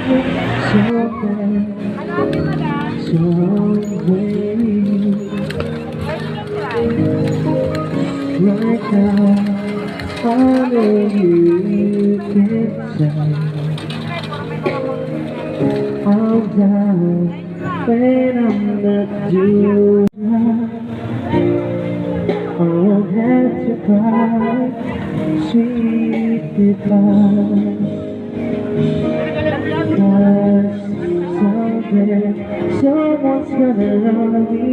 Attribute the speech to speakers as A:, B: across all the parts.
A: so bad, so away. Right now, I know you can say I'll die when I'm not you. I won't have to cry, sweet goodbye. Cause someday someone's gonna love me,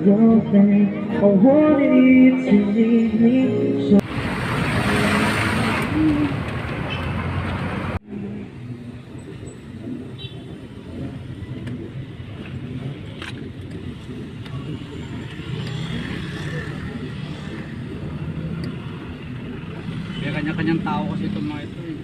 A: don't they? I wanted you to need me. So
B: may kanya-kanyang tao kasi itong mga ito eh.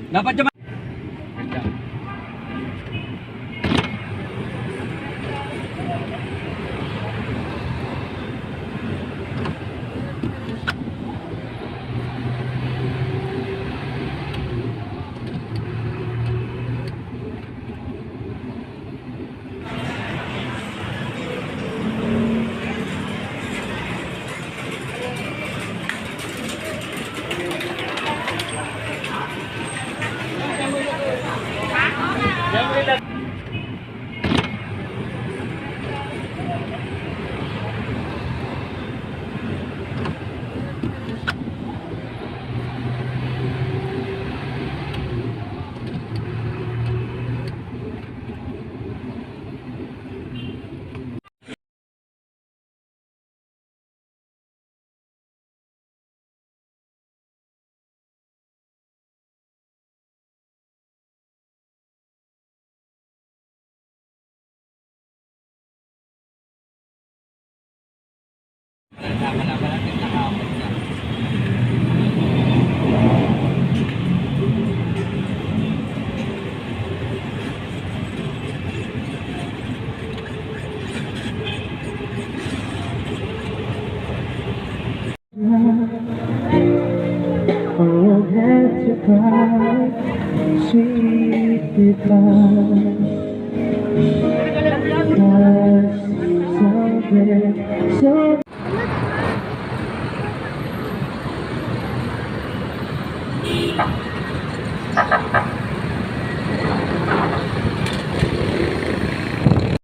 B: Dapat dyan. Malapit na kahapon na.
A: I won't have to cry, sweet goodbye. Cause someday,